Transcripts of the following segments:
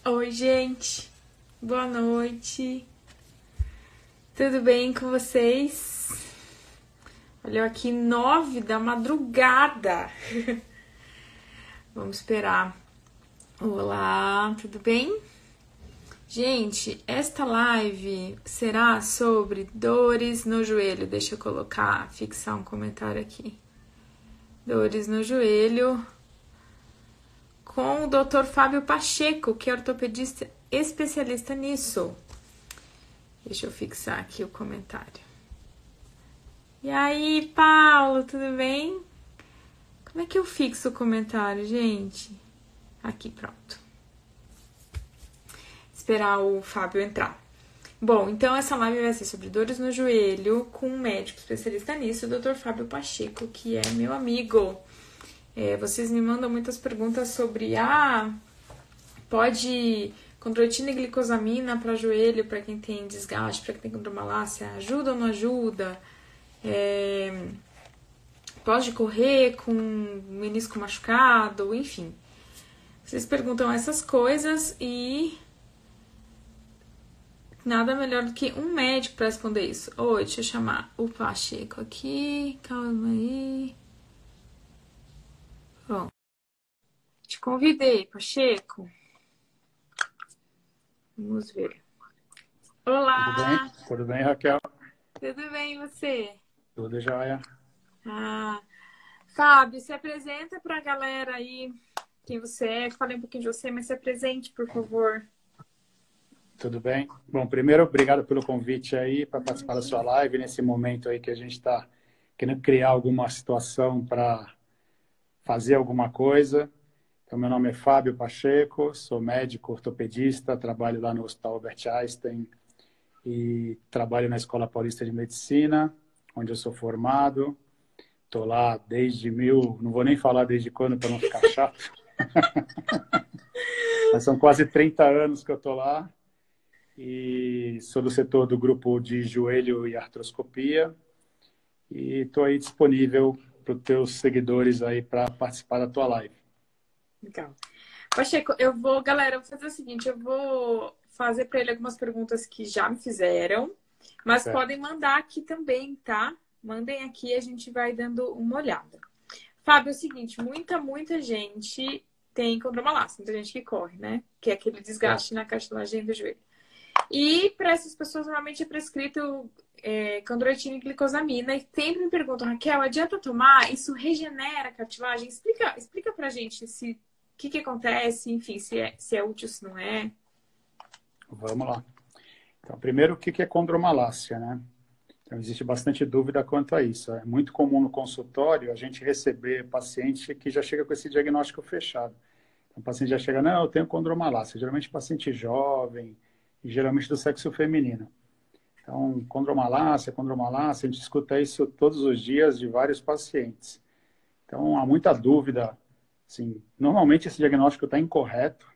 Oi, gente. Boa noite. Tudo bem com vocês? Olha, aqui 9 da madrugada. Vamos esperar. Olá, tudo bem? Gente, esta live será sobre dores no joelho. Deixa eu fixar um comentário aqui. Dores no joelho com o Dr. Fábio Pacheco, que é ortopedista especialista nisso. Deixa eu fixar aqui o comentário. E aí, Paulo, tudo bem? Como é que eu fixo o comentário, gente? Aqui, pronto. Esperar o Fábio entrar. Bom, então essa live vai ser sobre dores no joelho com um médico especialista nisso, o Dr. Fábio Pacheco, que é meu amigo. Vocês me mandam muitas perguntas sobre pode condroitina e glicosamina para joelho, para quem tem desgaste, para quem tem condromalácia, ajuda ou não ajuda? Pode correr com menisco machucado, enfim. Vocês perguntam essas coisas e nada melhor do que um médico para responder isso. Oi, deixa eu chamar o Pacheco aqui, calma aí. Bom, te convidei, Pacheco. Vamos ver. Olá! Tudo bem, Raquel? Tudo bem, e você? Tudo jóia. Fábio, se apresenta para a galera aí quem você é. Falei um pouquinho de você, mas se apresente, por favor. Tudo bem? Bom, primeiro, obrigado pelo convite aí para participar da sua live nesse momento aí que a gente está querendo criar alguma situação para fazer alguma coisa. Então, meu nome é Fábio Pacheco, sou médico ortopedista, trabalho lá no Hospital Albert Einstein e trabalho na Escola Paulista de Medicina, onde eu sou formado. Estou lá não vou nem falar desde quando para não ficar chato, mas são quase 30 anos que eu estou lá. E sou do setor do grupo de joelho e artroscopia e estou aí disponível para os teus seguidores aí para participar da tua live. Legal. Pacheco, galera, eu vou fazer o seguinte, eu vou fazer para ele algumas perguntas que já me fizeram, mas Certo. podem mandar aqui também, tá? Mandem aqui e a gente vai dando uma olhada. Fábio, é o seguinte, muita gente tem condromalácia, muita gente que corre, né? Que é aquele desgaste na cartilagem do joelho. E para essas pessoas, normalmente é prescrito condroitina e glicosamina. E sempre me perguntam, Raquel, adianta tomar? Isso regenera a cartilagem? Explica pra gente o que acontece, enfim, se é útil, se não é. Vamos lá. Então, primeiro, o que é condromalácia, né? Então, existe bastante dúvida quanto a isso. É muito comum no consultório a gente receber paciente que já chega com esse diagnóstico fechado. Então, o paciente já chega, não, eu tenho condromalácia. Geralmente paciente jovem e geralmente do sexo feminino. Então, condromalácia, a gente escuta isso todos os dias de vários pacientes. Então, há muita dúvida. Assim, normalmente esse diagnóstico está incorreto.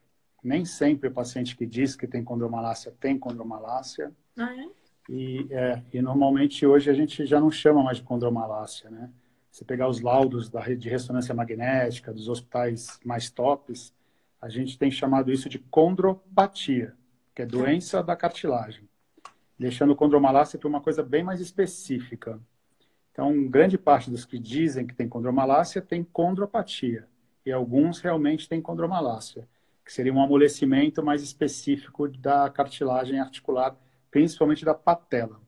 Nem sempre o paciente que diz que tem condromalácia. Ah, é? E normalmente hoje a gente já não chama mais de condromalácia, né? Se pegar os laudos da rede de ressonância magnética, dos hospitais mais tops, a gente tem chamado isso de condropatia, que é doença da cartilagem, deixando condromalácia para uma coisa bem mais específica. Então, grande parte dos que dizem que tem condromalácia tem condropatia, e alguns realmente têm condromalácia, que seria um amolecimento mais específico da cartilagem articular, principalmente da patela.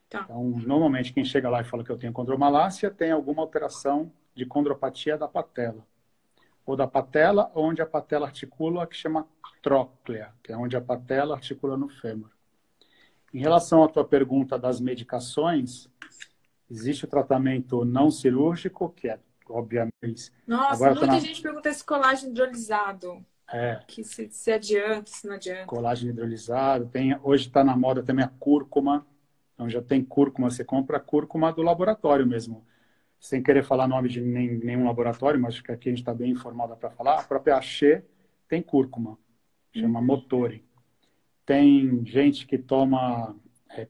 Tá. Então, normalmente, quem chega lá e fala que eu tenho condromalácia tem alguma alteração de condropatia da patela. Ou da patela, onde a patela articula, que chama tróclea, que é onde a patela articula no fêmur. Em relação à tua pergunta das medicações, existe o tratamento não cirúrgico, que é, obviamente... Nossa, muita gente pergunta esse colágeno hidrolisado. Que se adianta, se não adianta. Colágeno hidrolisado. Hoje está na moda também a cúrcuma. Então já tem cúrcuma, você compra a cúrcuma do laboratório mesmo. Sem querer falar nome de nenhum laboratório, mas acho que aqui a gente está bem informado para falar. A própria Axê tem cúrcuma, chama Motore. Tem gente que toma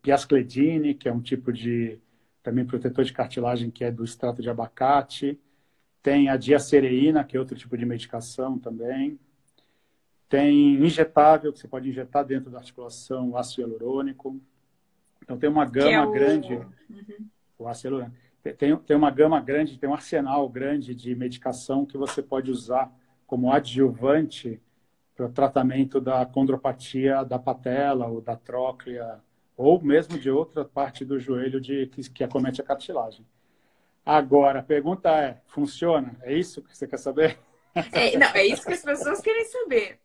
piascledine, que é um tipo de também protetor de cartilagem que é do extrato de abacate. Tem a diacereína, que é outro tipo de medicação também. Tem injetável, que você pode injetar dentro da articulação, o ácido hialurônico. Então, tem uma Que é gama grande, o ácido hialurônico. Tem uma gama grande, tem um arsenal grande de medicação que você pode usar como adjuvante para o tratamento da condropatia da patela ou da tróclea, ou mesmo de outra parte do joelho que acomete a cartilagem. Agora, a pergunta é, funciona? É isso que você quer saber? Não, é isso que as pessoas querem saber.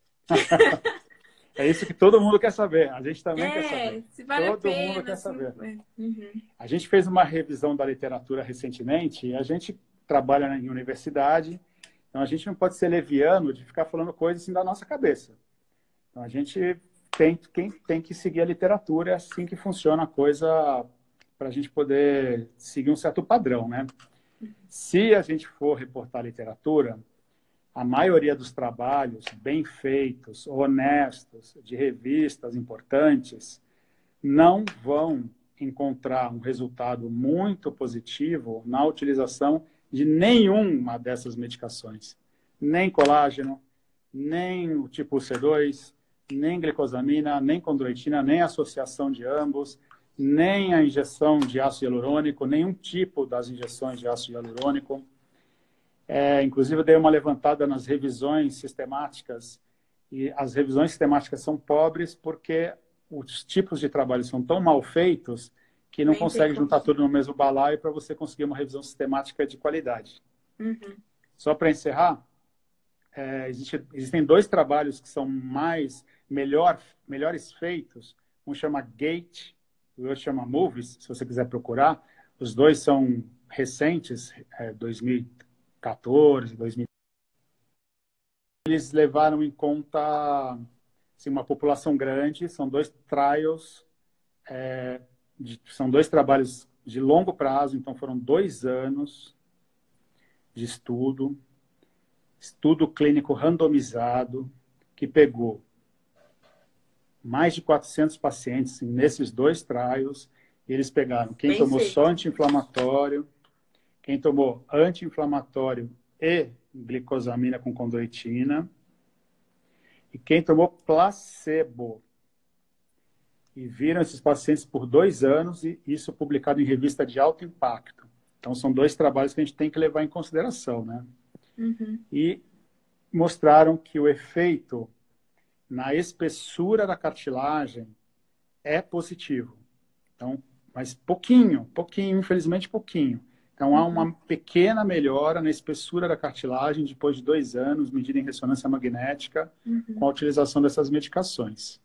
É isso que todo mundo quer saber. A gente também quer saber. Se vale a Todo mundo pena. quer saber. Uhum. A gente fez uma revisão da literatura recentemente e a gente trabalha em universidade, então a gente não pode ser leviano de ficar falando coisas assim da nossa cabeça. Então a gente tem que seguir a literatura, é assim que funciona a coisa para a gente poder seguir um certo padrão, né? Se a gente for reportar literatura, a maioria dos trabalhos bem feitos, honestos, de revistas importantes, não vão encontrar um resultado muito positivo na utilização de nenhuma dessas medicações. Nem colágeno, nem o tipo C2, nem glicosamina, nem condroitina, nem associação de ambos, nem a injeção de ácido hialurônico, nenhum tipo das injeções de ácido hialurônico. Inclusive, eu dei uma levantada nas revisões sistemáticas, e as revisões sistemáticas são pobres porque os tipos de trabalho são tão mal feitos que não consegue juntar tudo no mesmo balaio para você conseguir uma revisão sistemática de qualidade. Uhum. Só para encerrar, existem dois trabalhos que são melhores feitos. Um chama Gate, o outro chama Movies, se você quiser procurar. Os dois são recentes, 2014, 2000. Eles levaram em conta assim, uma população grande, são dois trials, são dois trabalhos de longo prazo, então foram 2 anos de estudo clínico randomizado, que pegou mais de 400 pacientes nesses 2 trials, e eles pegaram quem tomou só anti-inflamatório, quem tomou anti-inflamatório e glicosamina com condroitina, e quem tomou placebo. E viram esses pacientes por 2 anos, e isso publicado em revista de alto impacto. Então, são 2 trabalhos que a gente tem que levar em consideração, né? Uhum. E mostraram que o efeito na espessura da cartilagem é positivo. Então, mas pouquinho, infelizmente pouquinho. Então, há uma pequena melhora na espessura da cartilagem depois de 2 anos, medida em ressonância magnética, com a utilização dessas medicações.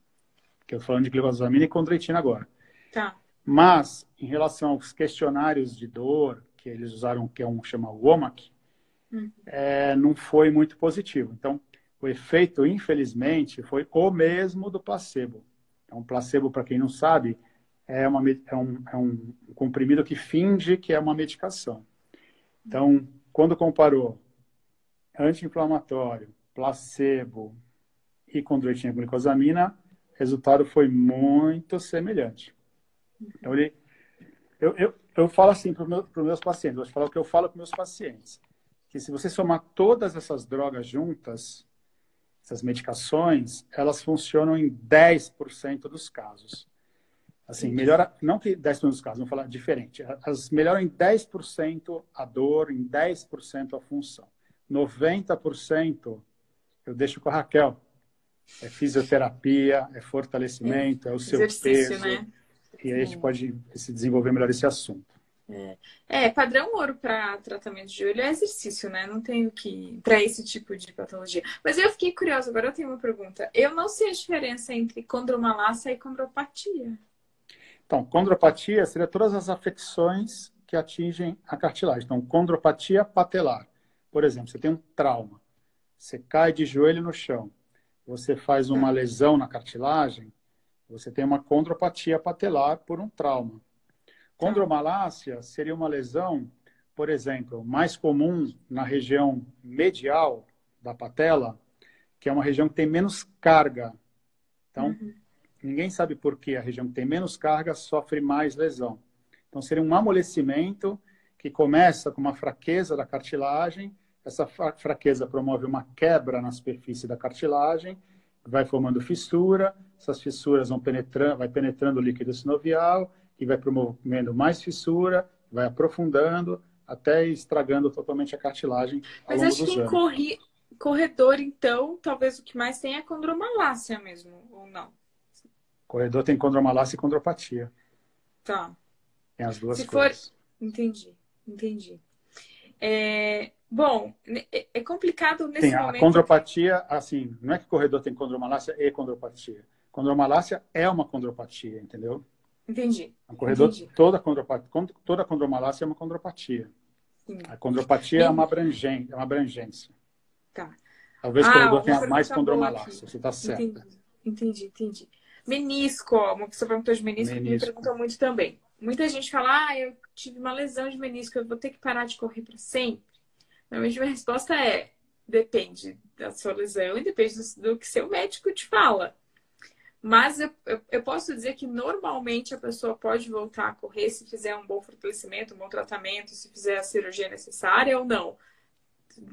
Que eu estou falando de glicosamina e condroitina agora. Tá. Mas, em relação aos questionários de dor, que eles usaram, que é chama WOMAC, não foi muito positivo. Então, o efeito, infelizmente, foi o mesmo do placebo. Então, placebo, para quem não sabe, é um comprimido que finge que é uma medicação. Então, quando comparou anti-inflamatório, placebo e condroitina com glicosamina, o resultado foi muito semelhante. Então, eu falo assim para os meus pacientes, vou te falar o que eu falo para os meus pacientes, que se você somar todas essas drogas juntas, essas medicações, elas funcionam em 10% dos casos. Assim, melhora, não que 10% dos casos, vamos falar diferente. Elas melhoram em 10% a dor, em 10% a função. 90% eu deixo com a Raquel. É fisioterapia, é fortalecimento, é o seu exercício, peso. Né? E aí a gente pode se desenvolver melhor esse assunto. Padrão ouro para tratamento de joelho é exercício, né? Não tenho que para esse tipo de patologia. Mas eu fiquei curiosa, agora eu tenho uma pergunta. Eu não sei a diferença entre condromalácia e condropatia. Então, condropatia seria todas as afecções que atingem a cartilagem. Então, condropatia patelar. Por exemplo, você tem um trauma, você cai de joelho no chão, você faz uma lesão na cartilagem, você tem uma condropatia patelar por um trauma. Condromalácia seria uma lesão, por exemplo, mais comum na região medial da patela, que é uma região que tem menos carga. Então, ninguém sabe por que a região que tem menos carga sofre mais lesão. Então, seria um amolecimento que começa com uma fraqueza da cartilagem, essa fraqueza promove uma quebra na superfície da cartilagem, vai formando fissura, essas fissuras vão penetrando, vai penetrando o líquido sinovial e vai promovendo mais fissura, vai aprofundando até estragando totalmente a cartilagem ao Mas longo acho que dos em anos. corredor, então, talvez o que mais tem é condromalácia mesmo, ou não? O corredor tem condromalácia e condropatia. Tá. Tem as duas Se for. coisas. Entendi, entendi. Bom, é complicado Sim, nesse a momento. condropatia, assim, não é que o corredor tem condromalácia e condropatia. Condromalácia é uma condropatia, entendeu? Entendi, O corredor, entendi. toda condromalácia é uma condropatia. Sim. A condropatia é uma abrangência. Tá. Talvez o Ah, corredor ó, uma tenha mais pergunta boa aqui. condromalácia, você está certa. Entendi, entendi, entendi. Menisco, ó, uma pessoa perguntou de menisco que me Menisco. perguntou muito também. Muita gente fala, eu tive uma lesão de menisco, eu vou ter que parar de correr para sempre? Normalmente minha resposta é, depende da sua lesão e depende do que seu médico te fala. Mas eu posso dizer que normalmente a pessoa pode voltar a correr se fizer um bom fortalecimento, um bom tratamento, se fizer a cirurgia necessária ou não.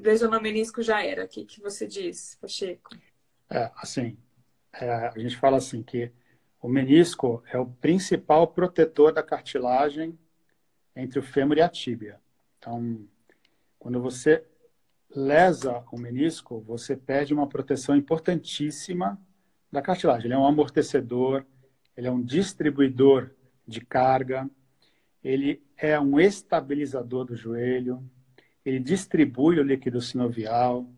Lesionou menisco já era. O que você diz, Pacheco? Assim, a gente fala assim que o menisco é o principal protetor da cartilagem entre o fêmur e a tíbia. Então, quando você lesa o menisco, você perde uma proteção importantíssima da cartilagem. Ele é um amortecedor, ele é um distribuidor de carga, ele é um estabilizador do joelho, ele distribui o líquido sinovial,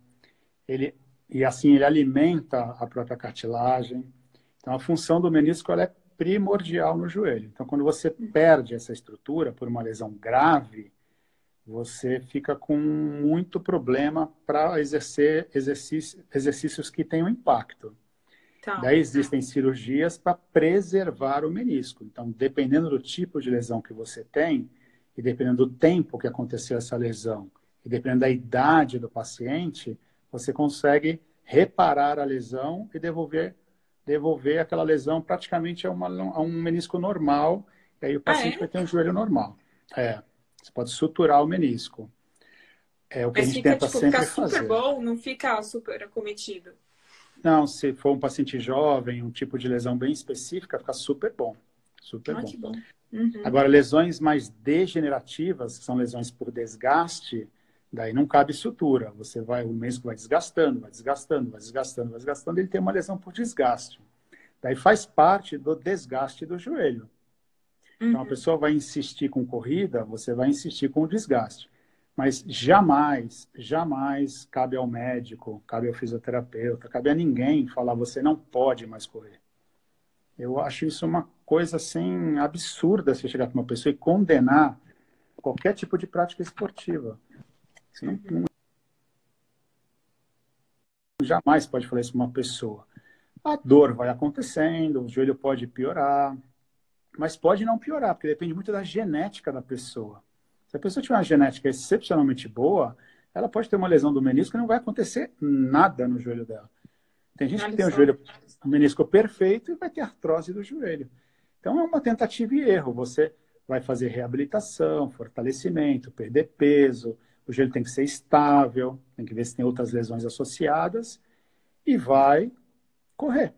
e assim ele alimenta a própria cartilagem. Então, a função do menisco ela é primordial no joelho. Então, quando você perde essa estrutura por uma lesão grave, você fica com muito problema para exercer exercícios que tenham impacto. Tá. Daí existem cirurgias para preservar o menisco. Então, dependendo do tipo de lesão que você tem, e dependendo do tempo que aconteceu essa lesão, e dependendo da idade do paciente, você consegue reparar a lesão e devolver aquela lesão praticamente a um menisco normal, e aí o Ah, paciente é? vai ter um joelho normal. Você pode suturar o menisco. É o que a Mas gente fica, tenta tipo, fica sempre super fazer. bom, não fica super acometido. Não, se for um paciente jovem, um tipo de lesão bem específica, fica super bom. Super Ah, bom. que bom. Uhum. Agora, lesões mais degenerativas, que são lesões por desgaste, daí não cabe sutura. O menisco vai desgastando, vai desgastando, vai desgastando, vai desgastando, ele tem uma lesão por desgaste. Daí faz parte do desgaste do joelho. Então, a Uhum. pessoa vai insistir com corrida, você vai insistir com o desgaste. Mas jamais, jamais cabe ao médico, cabe ao fisioterapeuta, cabe a ninguém falar você não pode mais correr. Eu acho isso uma coisa assim absurda você chegar para uma pessoa e condenar qualquer tipo de prática esportiva. Você jamais pode falar isso para uma pessoa. A dor vai acontecendo, o joelho pode piorar, mas pode não piorar, porque depende muito da genética da pessoa. Se a pessoa tiver uma genética excepcionalmente boa, ela pode ter uma lesão do menisco e não vai acontecer nada no joelho dela. Tem gente que Olha tem só. o menisco perfeito e vai ter artrose do joelho. Então é uma tentativa e erro. Você vai fazer reabilitação, fortalecimento, perder peso, o joelho tem que ser estável, tem que ver se tem outras lesões associadas e vai correr.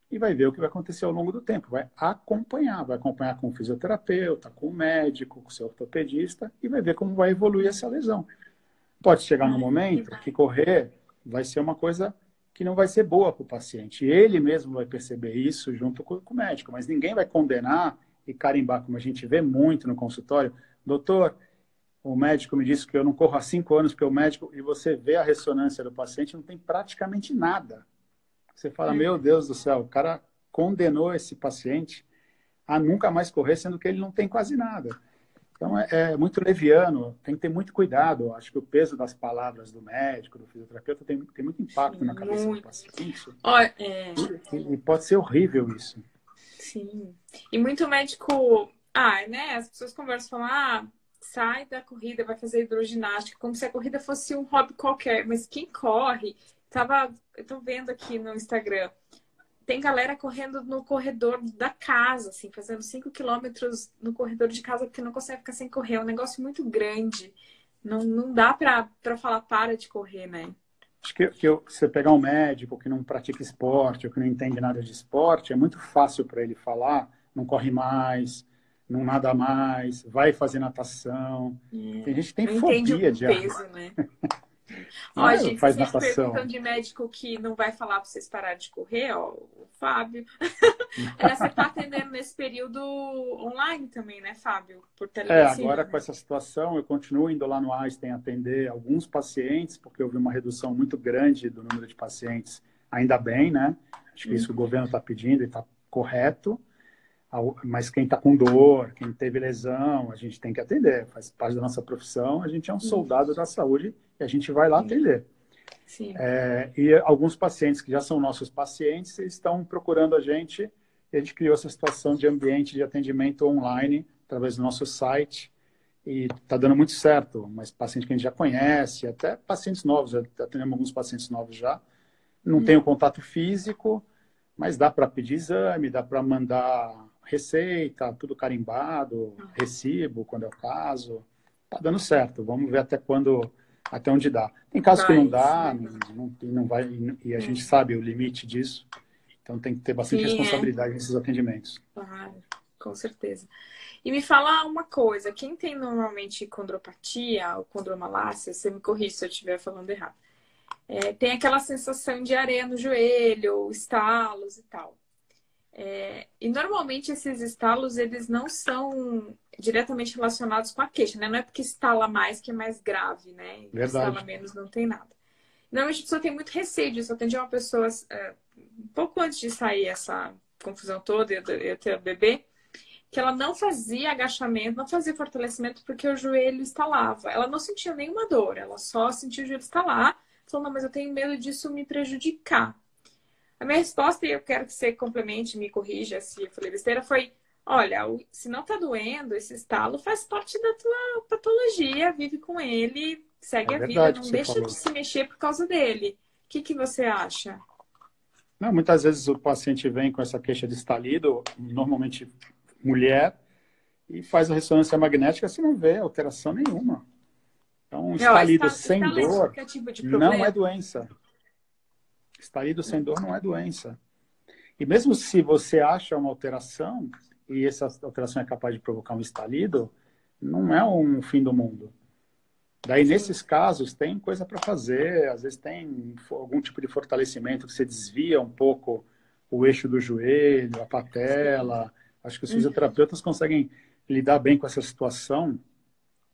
E vai ver o que vai acontecer ao longo do tempo. Vai acompanhar com o fisioterapeuta, com o médico, com o seu ortopedista e vai ver como vai evoluir essa lesão. Pode chegar no Ai, momento que correr vai ser uma coisa que não vai ser boa para o paciente. Ele mesmo vai perceber isso junto com o médico, mas ninguém vai condenar e carimbar, como a gente vê muito no consultório. Doutor, o médico me disse que eu não corro há 5 anos porque o médico... E você vê a ressonância do paciente, não tem praticamente nada. Você fala, meu Deus do céu, o cara condenou esse paciente a nunca mais correr, sendo que ele não tem quase nada. Então, é muito leviano, tem que ter muito cuidado. Acho que o peso das palavras do médico, do fisioterapeuta, tem muito impacto na cabeça do muito. paciente. Olha, E pode ser horrível isso. sim. E muito médico. Ah, né? As pessoas conversam e falam, sai da corrida, vai fazer hidroginástica, como se a corrida fosse um hobby qualquer. Mas quem corre, eu tô vendo aqui no Instagram, tem galera correndo no corredor da casa, assim, fazendo 5 quilômetros no corredor de casa porque não consegue ficar sem correr. É um negócio muito grande. Não dá pra falar para de correr, né? Acho que você pegar um médico que não pratica esporte ou que não entende nada de esporte, é muito fácil para ele falar, não corre mais, não nada mais, vai fazer natação. Tem gente que tem Não entende fobia o de água, peso, né? não Ó, é? gente, vocês Faz sempre perguntam natação. de médico que não vai falar para vocês pararem de correr, ó, o Fábio. Aliás, você está atendendo nesse período online também, né, Fábio? Por telemedicina, Agora com né? essa situação, eu continuo indo lá no Einstein atender alguns pacientes, porque houve uma redução muito grande do número de pacientes, ainda bem, né? Acho que isso o governo está pedindo e está correto. Mas quem está com dor, quem teve lesão, a gente tem que atender. Faz parte da nossa profissão, a gente é um soldado da saúde e a gente vai lá atender. Sim. E alguns pacientes que já são nossos pacientes estão procurando a gente e a gente criou essa situação de ambiente de atendimento online através do nosso site e está dando muito certo. Mas paciente que a gente já conhece, até pacientes novos, já atendemos alguns pacientes novos já, não tem o contato físico, mas dá para pedir exame, dá para mandar receita, tudo carimbado, recibo, quando é o caso. Tá dando certo. Vamos ver até onde dá. Tem casos que não Vai, dá, sim. não vai, e a gente sabe o limite disso. Então tem que ter bastante Sim, é. responsabilidade nesses atendimentos. Claro, com certeza. E me fala uma coisa, quem tem normalmente condropatia ou condromalácia, você me corrige se eu estiver falando errado, tem aquela sensação de areia no joelho, estalos e tal. E normalmente esses estalos, eles não são diretamente relacionados com a queixa, né? Não é porque estala mais que é mais grave, né? Estala Verdade. menos não tem nada. Normalmente a pessoa tem muito receio disso. Eu atendi uma pessoa um pouco antes de sair essa confusão toda, eu ter o bebê, que ela não fazia agachamento, não fazia fortalecimento porque o joelho estalava. Ela não sentia nenhuma dor, ela só sentia o joelho estalar. Falou, não, mas eu tenho medo disso me prejudicar. A minha resposta, e eu quero que você complemente, me corrija se eu falei besteira, foi: olha, se não tá doendo, esse estalo faz parte da tua patologia, vive com ele, segue É a vida, verdade o que não você deixa de falou. se mexer por causa dele. O que você acha? Não, muitas vezes o paciente vem com essa queixa de estalido, normalmente mulher, e faz a ressonância magnética, você não vê alteração nenhuma. Então, Ó, estalido sem estalo é dor qualquer tipo de não é problema? doença. Estalido sem dor não é doença. E mesmo se você acha uma alteração, e essa alteração é capaz de provocar um estalido, não é um fim do mundo. Daí, Sim. nesses casos, tem coisa para fazer, às vezes tem algum tipo de fortalecimento que você desvia um pouco o eixo do joelho, a Sim. patela. Acho que os fisioterapeutas conseguem lidar bem com essa situação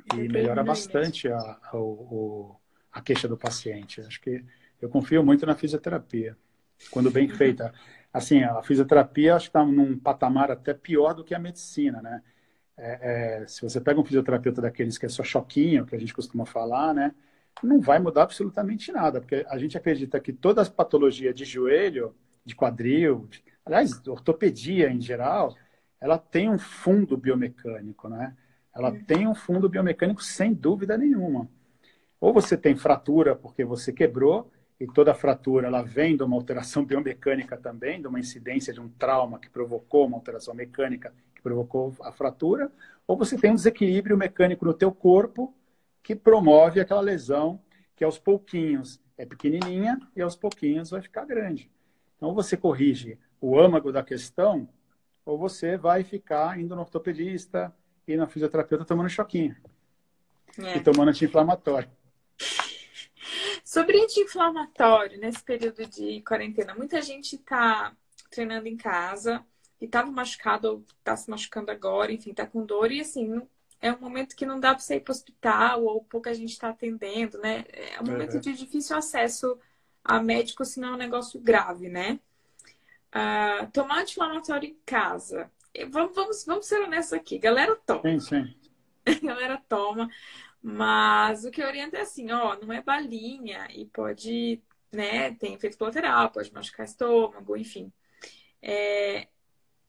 Dá e pra melhora diminuir mesmo. bastante a queixa do paciente. Acho que eu confio muito na fisioterapia, quando bem feita. Assim, a fisioterapia acho que está num patamar até pior do que a medicina, né? Se você pega um fisioterapeuta daqueles que é só choquinho, que a gente costuma falar, né? Não vai mudar absolutamente nada, porque a gente acredita que toda a patologia de joelho, de quadril, aliás, ortopedia em geral, ela tem um fundo biomecânico, né? Ela tem um fundo biomecânico sem dúvida nenhuma. Ou você tem fratura porque você quebrou, e toda fratura ela vem de uma alteração biomecânica também, de uma incidência de um trauma que provocou uma alteração mecânica que provocou a fratura, ou você tem um desequilíbrio mecânico no teu corpo que promove aquela lesão que aos pouquinhos é pequenininha e aos pouquinhos vai ficar grande. Então, ou você corrige o âmago da questão, ou você vai ficar indo no ortopedista e na fisioterapeuta tomando choquinho e É. tomando anti-inflamatório. Sobre anti-inflamatório, nesse período de quarentena, muita gente tá treinando em casa e tava machucado ou tá se machucando agora, enfim, tá com dor e assim, é um momento que não dá para você ir para o hospital ou pouca gente está atendendo, né? É um momento Uhum. de difícil acesso a médico, senão é um negócio grave, né? Tomar anti-inflamatório em casa. Vamos ser honestos aqui. Galera toma. Sim, sim. Galera toma. Mas o que eu oriento é assim, ó, não é balinha e pode, né, tem efeito colateral, pode machucar estômago, enfim.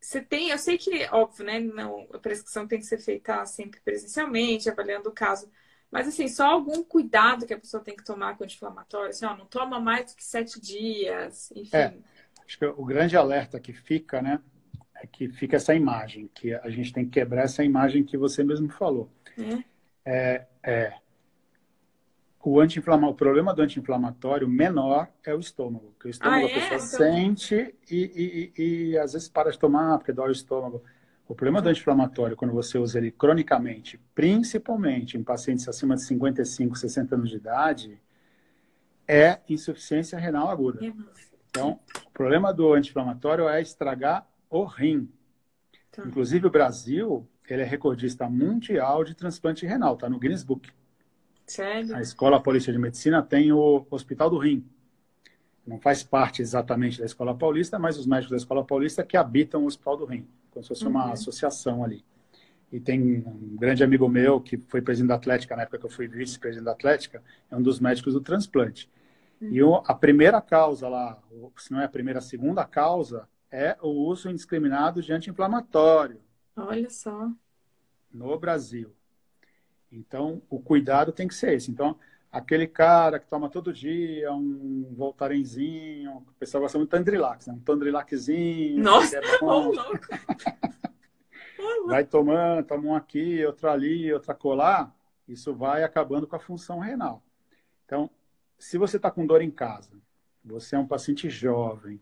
Você tem, eu sei que, óbvio, né, não, a prescrição tem que ser feita sempre presencialmente, avaliando o caso. Mas, assim, só algum cuidado que a pessoa tem que tomar com o anti-inflamatório, assim, ó, não toma mais do que 7 dias, É, enfim. acho que o grande alerta que fica, né, é que fica essa imagem, que a gente tem que quebrar essa imagem que você mesmo falou. Né? o problema do anti-inflamatório menor é o estômago. Porque o estômago a pessoa sente e às vezes para de tomar porque dói o estômago. O problema do anti-inflamatório, quando você usa ele cronicamente, principalmente em pacientes acima de 55, 60 anos de idade, é insuficiência renal aguda. Então, o problema do anti-inflamatório é estragar o rim. Inclusive, o Brasil, ele é recordista mundial de transplante renal, está no Guinness Book. Sério? A Escola Paulista de Medicina tem o Hospital do Rim. Não faz parte exatamente da Escola Paulista, mas os médicos da Escola Paulista que habitam o Hospital do Rim, como se fosse uma associação ali. E tem um grande amigo meu que foi presidente da Atlética, na época que eu fui vice-presidente da Atlética, é um dos médicos do transplante. E a primeira causa lá, se não é a primeira, a segunda causa, é o uso indiscriminado de anti-inflamatório. Olha só. No Brasil. Então, o cuidado tem que ser esse. Então, aquele cara que toma todo dia um Voltarenzinho, o pessoal gosta muito de Tandrilax, né? Um Tandrilaxzinho. Nossa, é bom. louco. Vai tomando, toma um aqui, outro ali, outra colar, isso vai acabando com a função renal. Então, se você está com dor em casa, você é um paciente jovem,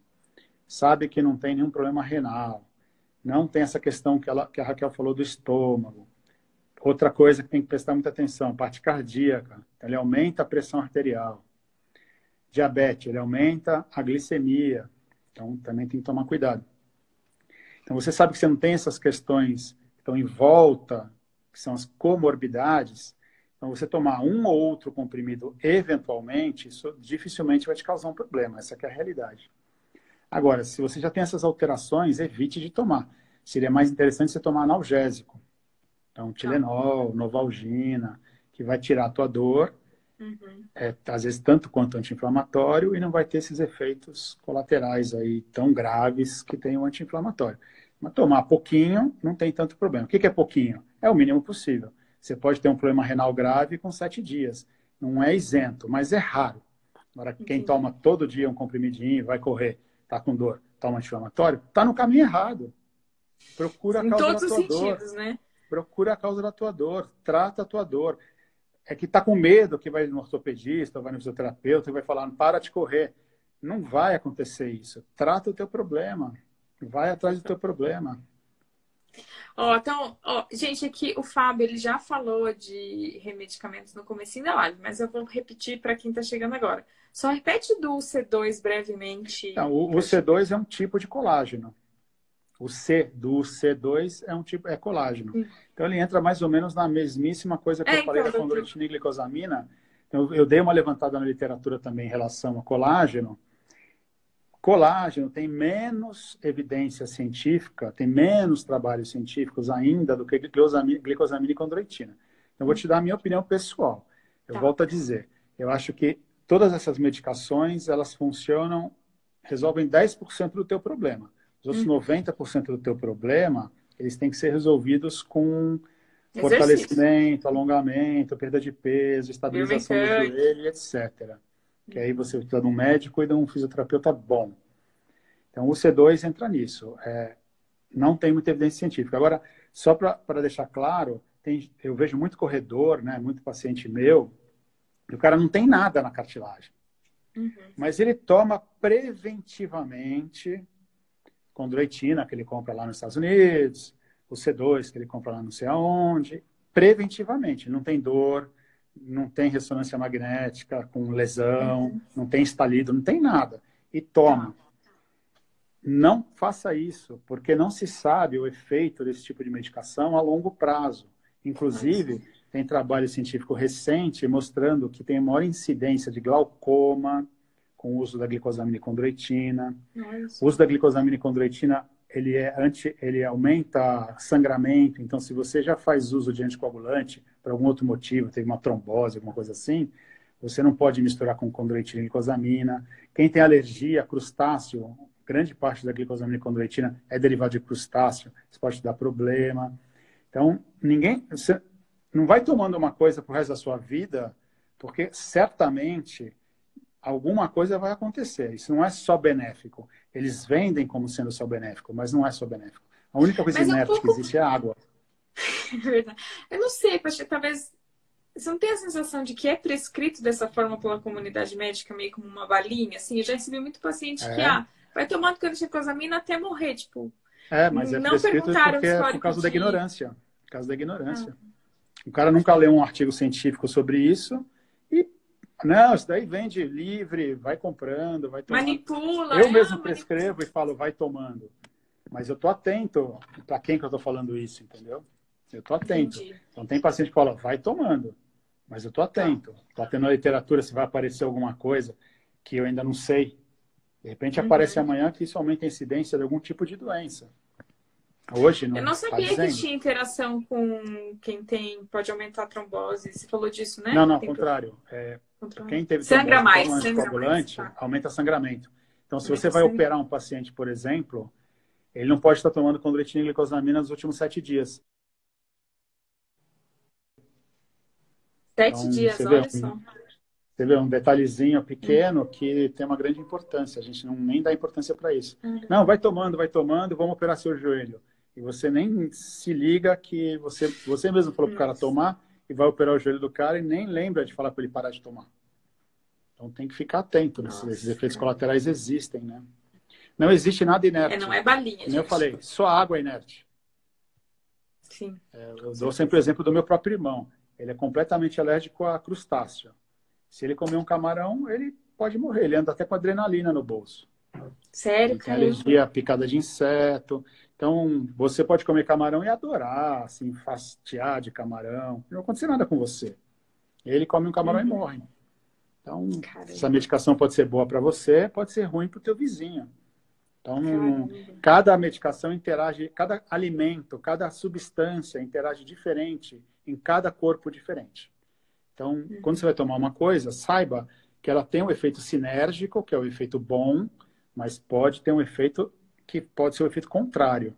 sabe que não tem nenhum problema renal, não tem essa questão que a Raquel falou do estômago. Outra coisa que tem que prestar muita atenção, parte cardíaca, ele aumenta a pressão arterial. Diabetes, ele aumenta a glicemia, então também tem que tomar cuidado. Então você sabe que você não tem essas questões que estão em volta, que são as comorbidades, então você tomar um ou outro comprimido eventualmente, isso dificilmente vai te causar um problema, essa que é a realidade. Agora, se você já tem essas alterações, evite de tomar. Seria mais interessante você tomar analgésico. Então, Tilenol, Novalgina, que vai tirar a tua dor, às vezes tanto quanto anti-inflamatório, e não vai ter esses efeitos colaterais aí tão graves que tem o anti-inflamatório. Mas tomar pouquinho não tem tanto problema. O que é pouquinho? É o mínimo possível. Você pode ter um problema renal grave com 7 dias. Não é isento, mas é raro. Agora, quem toma todo dia um comprimidinho, vai correr, está com dor, toma anti-inflamatório, está no caminho errado. Procura a causa da tua dor. Em todos os sentidos, né? Procura a causa da tua dor, trata a tua dor. É que está com medo que vai no ortopedista, vai no fisioterapeuta e vai falar, para de correr. Não vai acontecer isso. Trata o teu problema. Vai atrás do teu problema. Então, gente, aqui o Fábio, ele já falou de remedicamentos no comecinho da live, mas eu vou repetir para quem está chegando agora. Só repete do C2 brevemente. Então, o C2 é um tipo de colágeno. O C do C2 é um tipo, é colágeno. Então ele entra mais ou menos na mesmíssima coisa que eu falei da condroitina e glicosamina. Então, eu dei uma levantada na literatura também em relação a colágeno. Colágeno tem menos evidência científica, tem menos trabalhos científicos ainda do que glicosamina e condroitina. Então, eu vou te dar a minha opinião pessoal. Eu volto a dizer, eu acho que todas essas medicações, elas funcionam, resolvem 10% do teu problema. Os outros 90% do teu problema, eles têm que ser resolvidos com fortalecimento, alongamento, perda de peso, estabilização do joelho, etc. Que aí você precisa de um médico e de um fisioterapeuta bom. Então, o C2 entra nisso. Não tem muita evidência científica. Agora, só para deixar claro, eu vejo muito corredor, né, muito paciente meu, e o cara não tem nada na cartilagem. Mas ele toma preventivamente condroitina, que ele compra lá nos Estados Unidos, o C2, que ele compra lá não sei aonde, preventivamente. Não tem dor, não tem ressonância magnética com lesão, não tem estalido, não tem nada. E toma. Não faça isso, porque não se sabe o efeito desse tipo de medicação a longo prazo. Inclusive, tem trabalho científico recente mostrando que tem maior incidência de glaucoma com o uso da glicosamina e condroitina. O uso da glicosamina e condroitina, ele aumenta sangramento. Então, se você já faz uso de anticoagulante por algum outro motivo, teve uma trombose, alguma coisa assim, você não pode misturar com condroitina e glicosamina. Quem tem alergia a crustáceo, grande parte da glicosamina e condroitina é derivado de crustáceo, isso pode dar problema. Então, você não vai tomando uma coisa pro resto da sua vida, porque certamente alguma coisa vai acontecer. Isso não é só benéfico. Eles vendem como sendo só benéfico, mas não é só benéfico. A única coisa inerte que existe é a água. É verdade. Eu não sei, talvez você não tem a sensação de que é prescrito dessa forma pela comunidade médica, meio como uma balinha? Assim, eu já recebi muito paciente que, É, vai tomando cloritroxamina até morrer, tipo, mas é não prescrito perguntaram o porque é por histórico causa da de... ignorância. Por causa da Ah, ignorância. O cara nunca leu um artigo científico sobre isso e, não, isso daí vende livre, vai comprando, vai tomando. manipula, Eu mesmo manipula. prescrevo e falo, vai tomando. Mas eu tô atento para quem que eu tô falando isso, entendeu? Eu tô atento. Entendi. Então tem paciente que fala, vai tomando. Mas eu tô Tá. atento. Tô atento na literatura se vai aparecer alguma coisa que eu ainda não sei. De repente aparece Uhum. amanhã que isso aumenta a incidência de algum tipo de doença. Hoje Eu não não está sabia que dizendo. tinha interação com quem tem, pode aumentar a trombose. Você falou disso, né? Não, não, ao Tem contrário. controle. Quem teve Sangra trombose e toma mais, um sangra mais, anticoagulante, tá. aumenta sangramento. Então, se você Aumenta vai sangue. operar um paciente, por exemplo, ele não pode estar tomando condroitina e glucosamina nos últimos 7 dias. Então,7 dias, olha só. você vê um detalhezinho Hum. pequeno que tem uma grande importância. A gente não nem dá importância para isso. Não, vai tomando, vamos operar seu joelho. E você nem se liga que você mesmo falou para o cara Nossa. tomar e vai operar o joelho do cara e nem lembra de falar para ele parar de tomar. Então tem que ficar atento nesses Nossa, efeitos cara. colaterais existem, né? Não existe nada Não inerte. é balinha, Que nem eu gente. falei, só água é inerte. Sim, Eu com dou sempre o certeza. exemplo do meu próprio irmão. Ele é completamente alérgico a crustáceo. Se ele comer um camarão, ele pode morrer. Ele anda até com adrenalina no bolso. Sério, Ele tem caramba. alergia à picada de inseto. Então, você pode comer camarão e adorar, assim, fastiar de camarão. Não vai acontecer nada com você. Ele come um camarão e Uhum. morre. Então, essa Caramba, medicação pode ser boa para você, pode ser ruim para o teu vizinho. Então, caramba. cada medicação interage, cada alimento, cada substância interage diferente em cada corpo diferente. Então, quando você Uhum. vai tomar uma coisa, saiba que ela tem um efeito sinérgico, que é o efeito bom, mas pode ter um efeito que pode ser o efeito contrário,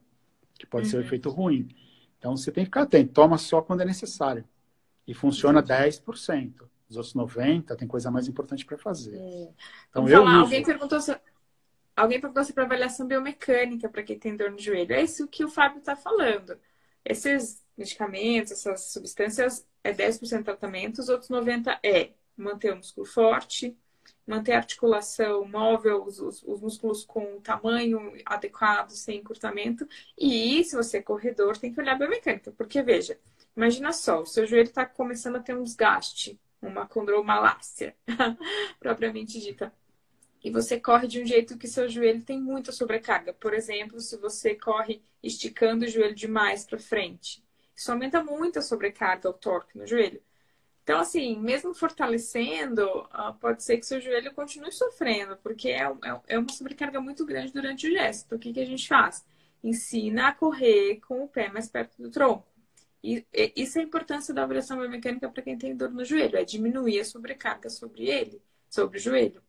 que pode ser o Uhum. efeito ruim. Então, você tem que ficar atento. Toma só quando é necessário. E funciona Entendi. 10%. Os outros 90% tem coisa mais importante para fazer. É. Então, Vamos eu falar, uso. alguém perguntou se para avaliação biomecânica para quem tem dor no joelho. É isso que o Fábio está falando. Esses medicamentos, essas substâncias, é 10% tratamento, os outros 90% é manter o músculo forte, manter a articulação móvel, os músculos com tamanho adequado, sem encurtamento. E se você é corredor, tem que olhar a biomecânica. Porque, veja, imagina só, o seu joelho está começando a ter um desgaste, uma condromalácia, propriamente dita. E você corre de um jeito que seu joelho tem muita sobrecarga. Por exemplo, se você corre esticando o joelho demais para frente, isso aumenta muito a sobrecarga, o torque no joelho. Então, assim, mesmo fortalecendo, pode ser que seu joelho continue sofrendo, porque é uma sobrecarga muito grande durante o gesto. Então, o que que a gente faz? Ensina a correr com o pé mais perto do tronco. E isso é a importância da avaliação biomecânica para quem tem dor no joelho, é diminuir a sobrecarga sobre ele, sobre o joelho.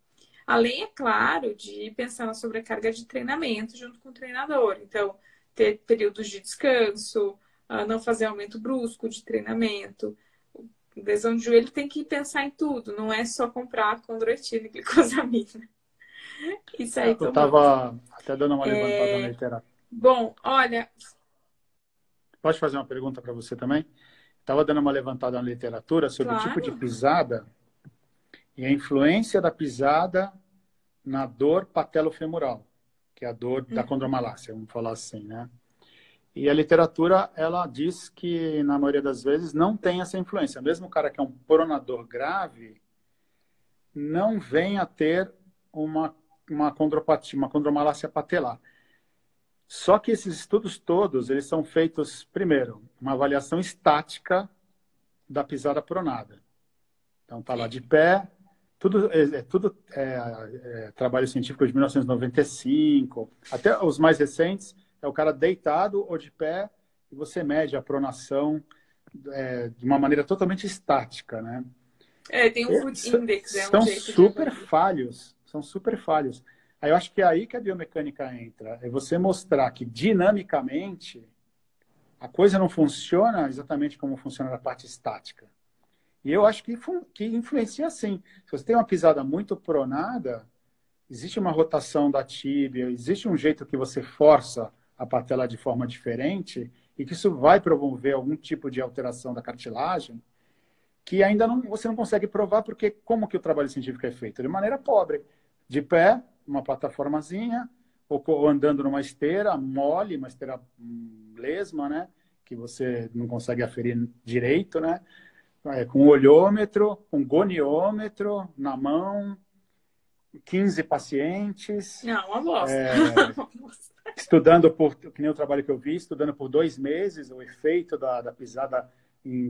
Além, é claro, de pensar na sobrecarga de treinamento junto com o treinador. Então, ter períodos de descanso, não fazer aumento brusco de treinamento. Lesão de joelho tem que pensar em tudo, não é só comprar condroitina e glicosamina e sair Eu tomando. estava até dando uma levantada na literatura. Bom, olha, Pode fazer uma pergunta para você também? Estava dando uma levantada na literatura sobre o tipo de claro. pisada e a influência da pisada na dor patelofemoral, que é a dor da condromalácia, vamos falar assim, né? E a literatura, ela diz que, na maioria das vezes, não tem essa influência. Mesmo o cara que é um pronador grave, não vem a ter uma condropatia, uma condromalácia patelar. Só que esses estudos todos, eles são feitos, primeiro, uma avaliação estática da pisada pronada. Então, tá lá É, de pé, tudo trabalho científico de 1995, até os mais recentes, é o cara deitado ou de pé, e você mede a pronação de uma maneira totalmente estática, né? tem um food index, é um São jeito de super avaliar. falhos, são super falhos. Aí eu acho que é aí que a biomecânica entra, é você mostrar que dinamicamente a coisa não funciona exatamente como funciona na parte estática. E eu acho que influencia sim. Se você tem uma pisada muito pronada, existe uma rotação da tíbia, existe um jeito que você força a patela de forma diferente e que isso vai promover algum tipo de alteração da cartilagem que ainda não, você não consegue provar, porque como que o trabalho científico é feito? De maneira pobre, de pé, uma plataformazinha, ou andando numa esteira mole, uma esteira lesma, né? Que você não consegue aferir direito, né? Com olhômetro, com goniômetro na mão, 15 pacientes, Não, uma bosta. estudando que nem o trabalho que eu vi, estudando por 2 meses, o efeito da pisada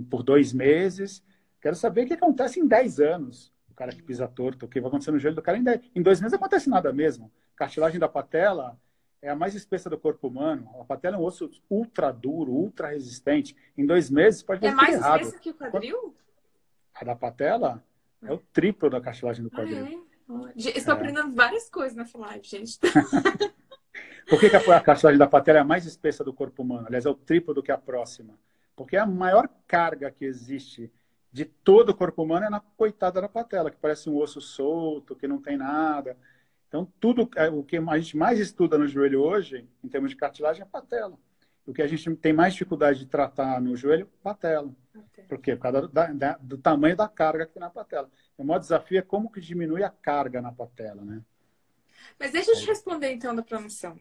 por 2 meses. Quero saber o que acontece em 10 anos. O cara que pisa torto, o que vai acontecer no joelho do cara em 10. Em 2 meses não acontece nada mesmo. Cartilagem da patela é a mais espessa do corpo humano. A patela é um osso ultra duro, ultra resistente. Em 2 meses pode É fazer tudo mais errado. espessa que o quadril? A da patela é o triplo da cartilagem do quadril. Estou aprendendo várias coisas nessa live, gente. Por que a cartilagem da patela é a mais espessa do corpo humano? Aliás, é o triplo do que a próxima. Porque a maior carga que existe de todo o corpo humano é na coitada da patela, que parece um osso solto, que não tem nada. Então, tudo o que a gente mais estuda no joelho hoje, em termos de cartilagem, é a patela. O que a gente tem mais dificuldade de tratar no joelho, patela. Por quê? Por causa do tamanho da carga que tem na patela. O maior desafio é como que diminui a carga na patela, né? Mas deixa eu te responder, então, da promoção.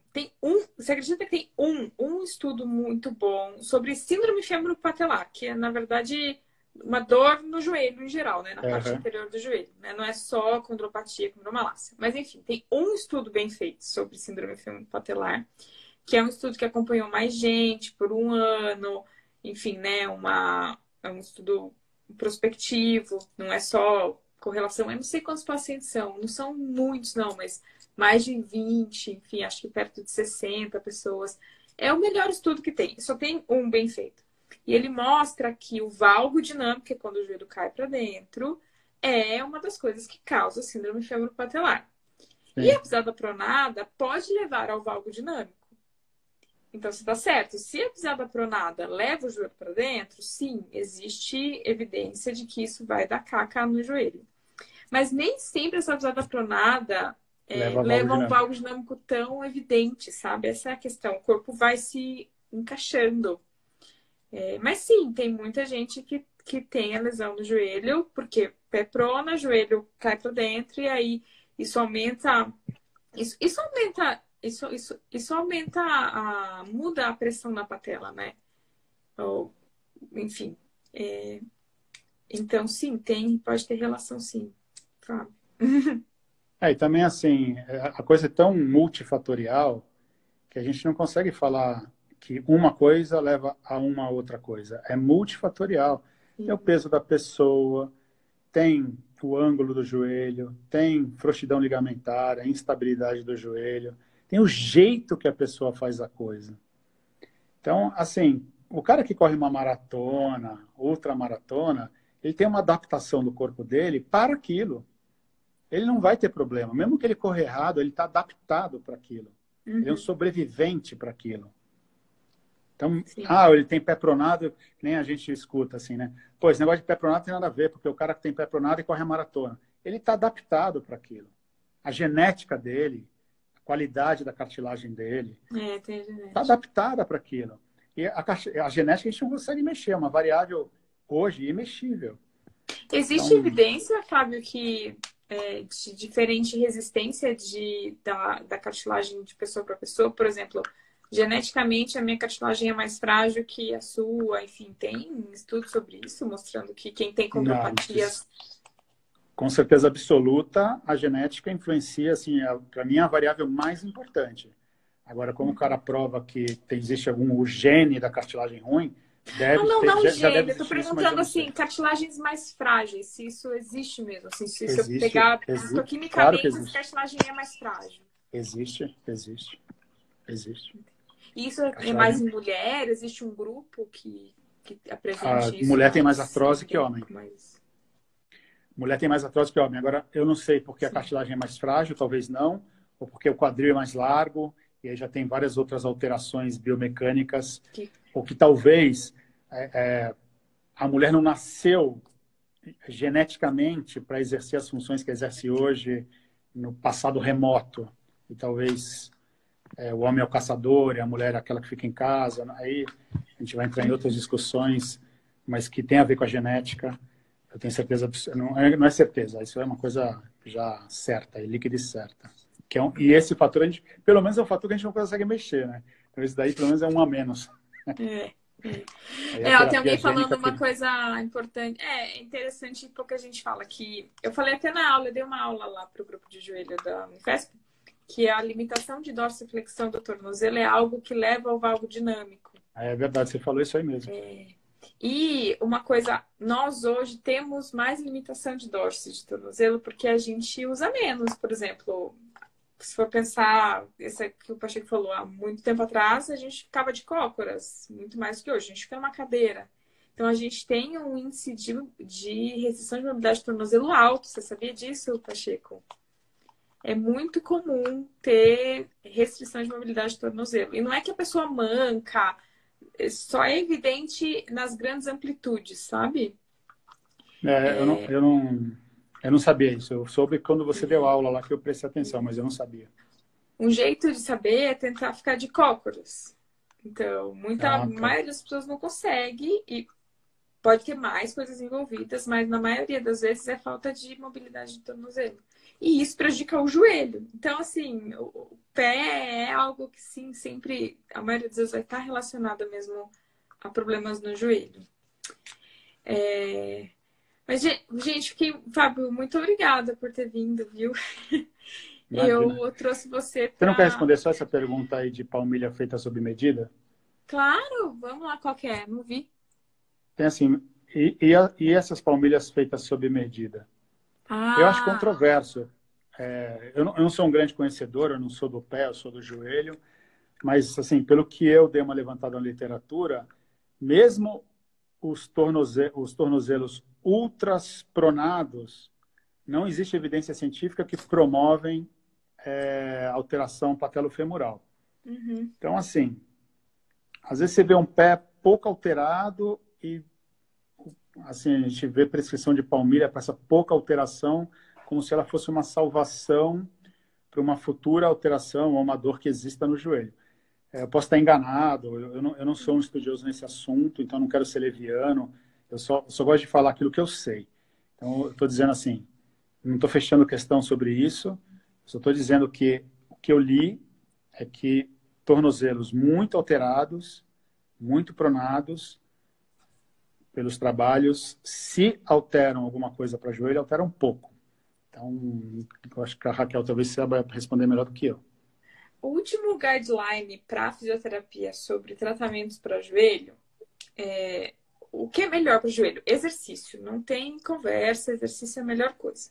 Você acredita que tem um estudo muito bom sobre síndrome fêmuro-patelar, que é, na verdade, uma dor no joelho em geral, né? Na parte inferior do joelho. Né? Não é só condropatia, condromalácia. Mas, enfim, tem um estudo bem feito sobre síndrome fêmuro-patelar, que é um estudo que acompanhou mais gente por um ano. Enfim, né? É um estudo prospectivo, não é só correlação. Eu não sei quantos pacientes são, não são muitos, não, mas mais de 20, enfim, acho que perto de 60 pessoas. É o melhor estudo que tem. Só tem um bem feito. E ele mostra que o valgo dinâmico, que é quando o joelho cai para dentro, é uma das coisas que causa síndrome fêmuro-patelar. E a pisada pronada pode levar ao valgo dinâmico. Então, você está certo. Se a pisada pronada leva o joelho para dentro, sim, existe evidência de que isso vai dar caca no joelho. Mas nem sempre essa pisada pronada leva um valgo dinâmico tão evidente, sabe? Essa é a questão. O corpo vai se encaixando. Mas sim, tem muita gente que tem a lesão no joelho, porque pé prona, joelho cai para dentro, e aí isso aumenta. Isso aumenta. Isso aumenta muda a pressão na patela, né? Ou, enfim. Então, sim, pode ter relação, sim. Sabe? E também, assim, a coisa é tão multifatorial que a gente não consegue falar que uma coisa leva a uma outra coisa. É multifatorial. Tem o peso da pessoa, tem o ângulo do joelho, tem frouxidão ligamentar, a instabilidade do joelho, tem o jeito que a pessoa faz a coisa. Então, assim, o cara que corre uma maratona, ultramaratona, ele tem uma adaptação do corpo dele para aquilo. Ele não vai ter problema. Mesmo que ele corra errado, ele está adaptado para aquilo. Ele é um sobrevivente para aquilo. Então, ele tem pé pronado, nem a gente escuta assim, né? Pô, esse negócio de pé pronado tem nada a ver, porque o cara que tem pé pronado e corre a maratona, ele está adaptado para aquilo. A genética dele, a qualidade da cartilagem dele, está adaptada para aquilo. E a genética a gente não consegue mexer, é uma variável hoje imexível. Existe evidência, Fábio, que de diferente resistência da cartilagem de pessoa para pessoa? Por exemplo, geneticamente a minha cartilagem é mais frágil que a sua, enfim, tem estudo sobre isso, mostrando que quem tem condropatias... Com certeza absoluta, a genética influencia, assim, para mim, a variável mais importante. Agora, como o cara prova que existe o gene da cartilagem ruim, não, gene. Eu tô perguntando, assim, cartilagens mais frágeis, se isso existe mesmo. Assim, se eu pegar quimicamente, claro que a cartilagem é mais frágil. Existe. E isso é mais em mulher? Existe um grupo que apresente isso? Mulher tem mais artrose que homem. Mulher tem mais artrose que homem. Agora, eu não sei porque a cartilagem é mais frágil, talvez não, ou porque o quadril é mais largo, e aí já tem várias outras alterações biomecânicas, ou que talvez a mulher não nasceu geneticamente para exercer as funções que exerce hoje no passado remoto. E talvez o homem é o caçador e a mulher é aquela que fica em casa. Aí a gente vai entrar em outras discussões, mas que tem a ver com a genética. Eu tenho certeza, não é certeza, isso é uma coisa já certa, é líquida e certa. E esse fator, pelo menos é um fator que a gente não consegue mexer, né? Então, esse daí, pelo menos, é um a menos. É, é. Aí a Ó, tem terapia alguém falando gênica uma teria... coisa importante. É interessante porque a gente fala que. Eu falei até na aula, eu dei uma aula lá para o grupo de joelho da Unifesp, que a limitação de dorsiflexão do tornozelo é algo que leva ao valgo dinâmico. É verdade, você falou isso aí mesmo. E uma coisa, nós hoje temos mais limitação de dorso de tornozelo porque a gente usa menos, por exemplo. Se for pensar, isso que o Pacheco falou, há muito tempo atrás, a gente ficava de cócoras, muito mais do que hoje. A gente fica numa cadeira. Então, a gente tem um índice de restrição de mobilidade de tornozelo alto. Você sabia disso, Pacheco? É muito comum ter restrição de mobilidade de tornozelo. E não é que a pessoa manca, só é evidente nas grandes amplitudes, sabe? Eu não sabia isso. Eu soube quando você deu aula lá que eu prestei atenção, mas eu não sabia. Um jeito de saber é tentar ficar de cócoras. Então, a Ah, tá. maioria das pessoas não consegue e pode ter mais coisas envolvidas, mas na maioria das vezes é falta de mobilidade de tornozelo. E isso prejudica o joelho. Então, assim, o pé é algo que, sim, sempre, a maioria das vezes vai estar relacionado mesmo a problemas no joelho. Mas, gente, Fábio, muito obrigada por ter vindo, viu? Imagina. Eu trouxe você Você não quer para. responder só essa pergunta aí de palmilha feita sob medida? Claro, vamos lá, qual que é? Não vi. Tem assim, e essas palmilhas feitas sob medida? Eu acho Ah, controverso. Eu não sou um grande conhecedor, eu não sou do pé, eu sou do joelho, mas, assim, pelo que eu dei uma levantada na literatura, mesmo os tornozelos ultras pronados, não existe evidência científica que promovem alteração patelofemoral. uhum. Então, assim, às vezes você vê um pé pouco alterado e, assim, a gente vê prescrição de palmilha para essa pouca alteração como se ela fosse uma salvação para uma futura alteração ou uma dor que exista no joelho. Eu posso estar enganado, eu não sou um estudioso nesse assunto, então não quero ser leviano, eu só gosto de falar aquilo que eu sei. Então, eu estou dizendo assim, não estou fechando questão sobre isso, só estou dizendo que o que eu li é que tornozelos muito alterados, muito pronados pelos trabalhos, se alteram alguma coisa para joelho, alteram um pouco. Então, eu acho que a Raquel talvez saiba responder melhor do que eu. O último guideline para fisioterapia sobre tratamentos para joelho é o que é melhor para o joelho? Exercício. Não tem conversa, exercício é a melhor coisa.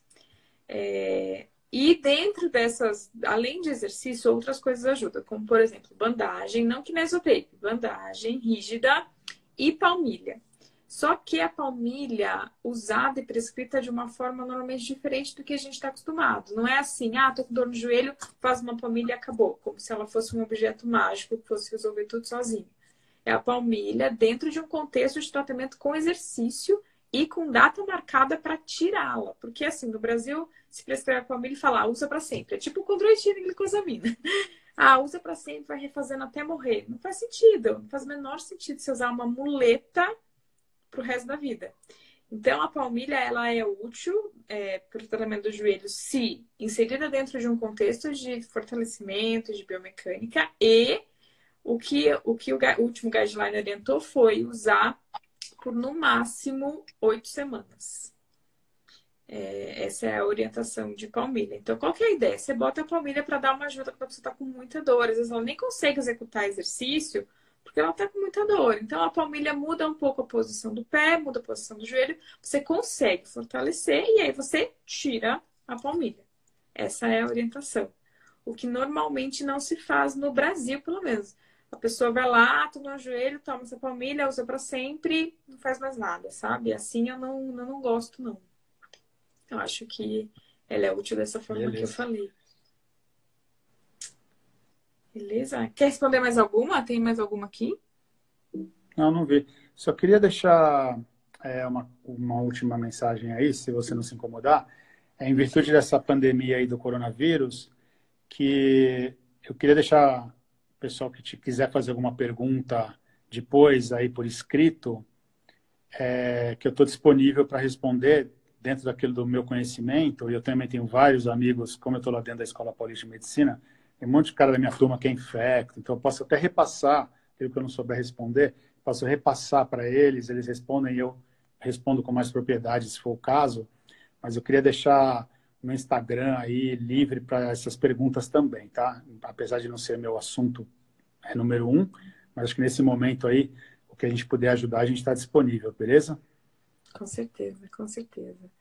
E dentro dessas, além de exercício, outras coisas ajudam, como por exemplo, bandagem, não kinesotape, bandagem rígida e palmilha. Só que a palmilha usada e prescrita de uma forma normalmente diferente do que a gente está acostumado. Não é assim, tô com dor no joelho, faz uma palmilha e acabou. Como se ela fosse um objeto mágico que fosse resolver tudo sozinho. É a palmilha dentro de um contexto de tratamento com exercício e com data marcada para tirá-la. Porque assim, no Brasil, se prescreve a palmilha e fala, usa para sempre. É tipo condroitina e glicosamina. Usa para sempre, vai refazendo até morrer. Não faz sentido. Não faz o menor sentido você usar uma muleta para o resto da vida. Então, a palmilha ela é útil para o tratamento do joelho se inserida dentro de um contexto de fortalecimento, de biomecânica e o último guideline orientou foi usar por no máximo 8 semanas. Essa é a orientação de palmilha. Então, qual que é a ideia? Você bota a palmilha para dar uma ajuda quando a pessoa está com muita dor. Às vezes ela nem consegue executar exercício porque ela está com muita dor. Então, a palmilha muda um pouco a posição do pé, muda a posição do joelho. Você consegue fortalecer e aí você tira a palmilha. Essa é a orientação. O que normalmente não se faz no Brasil, pelo menos. A pessoa vai lá, toma o joelho, toma essa palmilha, usa para sempre, não faz mais nada, sabe? Assim eu não gosto, não. Eu acho que ela é útil dessa forma que eu Beleza. falei. Beleza? Quer responder mais alguma? Tem mais alguma aqui? Não, não vi. Só queria deixar uma última mensagem aí, se você não se incomodar. Em virtude dessa pandemia aí do coronavírus, que eu queria deixar o pessoal que quiser fazer alguma pergunta depois aí por escrito, que eu estou disponível para responder dentro daquilo do meu conhecimento. E eu também tenho vários amigos, como eu estou lá dentro da Escola Paulista de Medicina, tem um monte de cara da minha turma que é infecto, então eu posso até repassar aquilo que eu não souber responder, posso repassar para eles, eles respondem e eu respondo com mais propriedade, se for o caso. Mas eu queria deixar o meu Instagram aí livre para essas perguntas também, tá? Apesar de não ser meu assunto número um, mas acho que nesse momento aí, o que a gente puder ajudar, a gente está disponível, beleza? Com certeza, com certeza.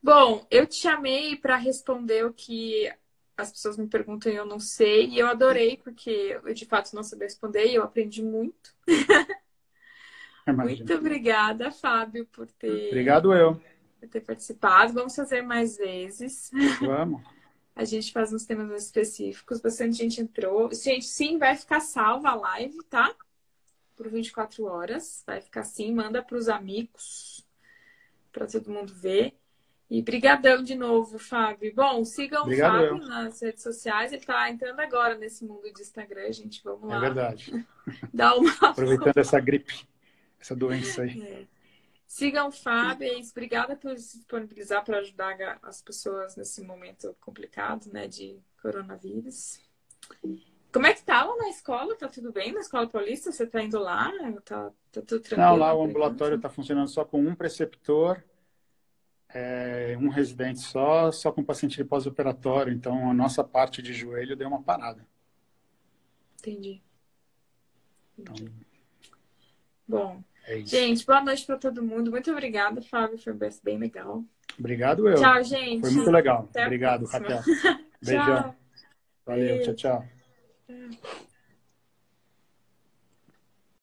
Bom, eu te chamei para responder o que as pessoas me perguntam e eu não sei, e eu adorei, porque eu de fato não sabia responder e eu aprendi muito. Imagina. Muito obrigada, Fábio, Obrigado eu. por ter participado. Vamos fazer mais vezes. Vamos. A gente faz uns temas mais específicos. Bastante gente entrou. Gente, sim, vai ficar salva a live, tá? Por 24 horas. Vai ficar assim. Manda para os amigos, para todo mundo ver. E brigadão de novo, Fábio. Bom, sigam o Obrigado Fábio eu. nas redes sociais. Ele está entrando agora nesse mundo de Instagram, gente. Vamos lá. É verdade. Dar uma Aproveitando essa gripe, essa doença aí. Sigam o Fábio. É isso. Obrigada por se disponibilizar para ajudar as pessoas nesse momento complicado, né, de coronavírus. Como é que tá lá na escola? Tá tudo bem? Na Escola Paulista? Você tá indo lá? Tá tudo tranquilo? Não, lá o ambulatório está funcionando só com um preceptor, um residente só com paciente de pós-operatório. Então, a nossa parte de joelho deu uma parada. Entendi. Então, Bom, é isso. gente, boa noite para todo mundo. Muito obrigada, Fábio. Foi bem legal. Obrigado eu. Tchau, gente. Foi muito legal. Até a Obrigado, próxima. Raquel. Beijão. Tchau. Valeu, Beijo. tchau, tchau.